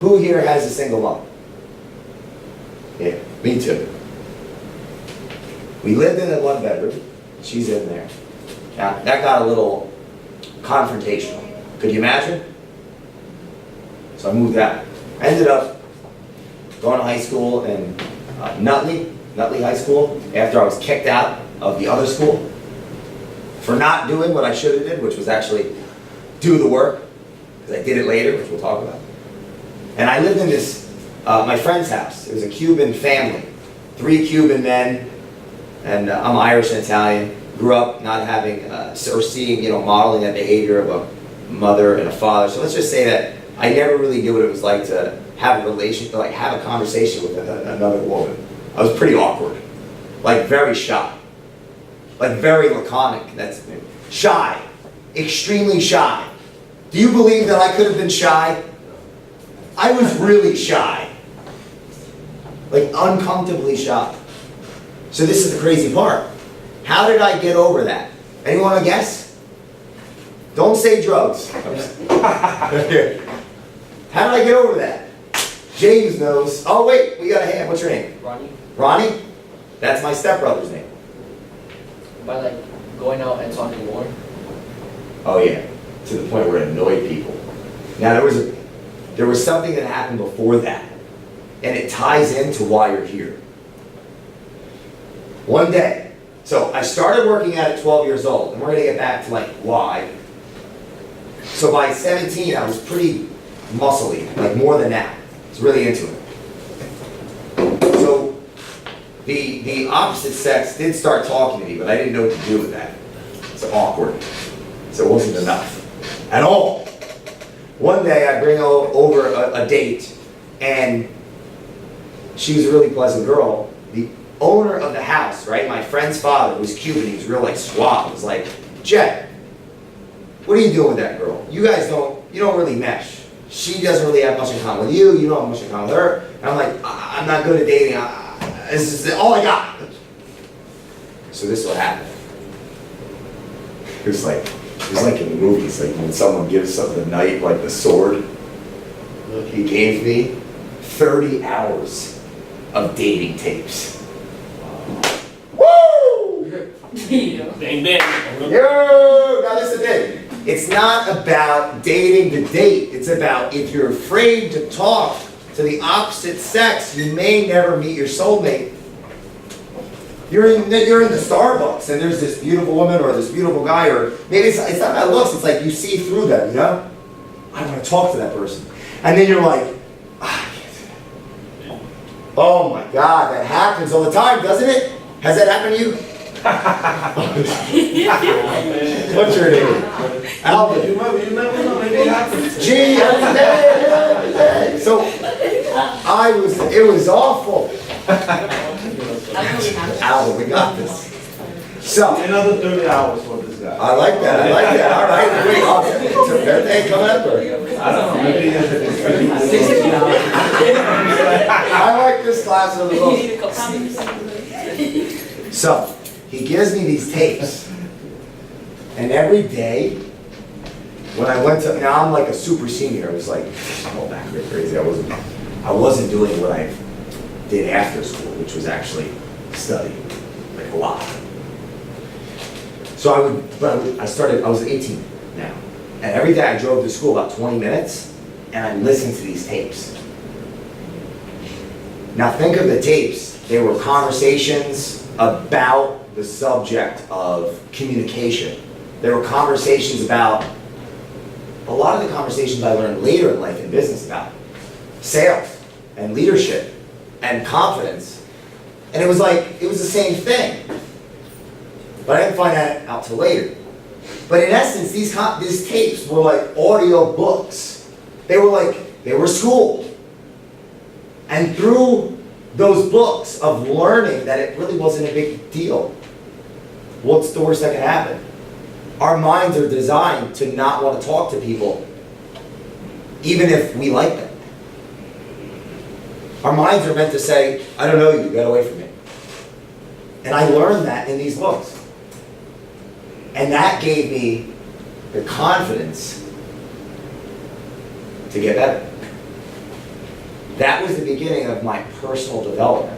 Who here has a single mom? Yeah, me too. We lived in a one bedroom. She's in there. Now, that got a little confrontational. Could you imagine? So I moved out. I ended up going to high school in Nutley High School, after I was kicked out of the other school for not doing what I should have did, which was actually do the work, because I did it later, which we'll talk about. And I lived in this, my friend's house. It was a Cuban family, 3 Cuban men, and I'm Irish and Italian. Grew up not having, or seeing, modeling that behavior of a mother and a father. So let's just say that I never really knew what it was like to have a relationship, like have a conversation with another woman. I was pretty awkward, like very shy, like very laconic. That's shy, extremely shy. Do you believe that I could have been shy? I was really shy, like uncomfortably shy. So this is the crazy part. How did I get over that? Anyone want to guess? Don't say drugs. How did I get over that? James knows. Oh wait, we got a hand. What's your name? Ronnie. Ronnie? That's my stepbrother's name. By like going out and talking more. Oh yeah, to the point where it annoyed people. Now there was something that happened before that, and it ties into why you're here. One day, so I started working at it 12 years old, and we're gonna get back to like why. So by 17, I was pretty muscly, like more than that. I was really into it. So the opposite sex did start talking to me, but I didn't know what to do with that. It's awkward. So it wasn't enough at all. One day I bring over a date, and she was a really pleasant girl. The owner of the house, right, my friend's father, was Cuban, he was real like suave, was like, Jet, what are you doing with that girl? You guys don't really mesh. She doesn't really have much in common with you, you don't have much in common with her. And I'm like, I'm not good at dating, this is all I got. So this is what happened. It was like in the movies, like when someone gives someone the knife, like the sword. He gave me 30 hours of dating tapes. Woo! Bang bang. Yo! Now listen to this. It's not about dating to date. It's about if you're afraid to talk to the opposite sex, you may never meet your soulmate. You're in the Starbucks and there's this beautiful woman or this beautiful guy, or maybe it's not about looks, it's like you see through them, you know? I want to talk to that person. And then you're like, I can't do that. Oh my God, that happens all the time, doesn't it? Has that happened to you? What's your name? Alvin. You never know, maybe it happens. Gee, every day. So, it was awful. Alvin, we got this. So. Another 30 hours for this guy. I like that, all right. Wait, it's a birthday coming up, or? I don't know, maybe I like this class of the book. So, he gives me these tapes. And every day, when I went to, now I'm like a super senior, I was like, oh, back there crazy. I wasn't doing what I did after school, which was actually study, like a lot. So I was 18 now. And every day I drove to school about 20 minutes, and I listened to these tapes. Now think of the tapes. They were conversations about the subject of communication. There were conversations about, a lot of the conversations I learned later in life in business about sales and leadership and confidence. And it was the same thing. But I didn't find that out till later. But in essence, these tapes were like audio books. They were school. And through those books of learning that it really wasn't a big deal. What's the worst that can happen? Our minds are designed to not want to talk to people, even if we like them. Our minds are meant to say, I don't know you, get away from me. And I learned that in these books. And that gave me the confidence to get better. That was the beginning of my personal development.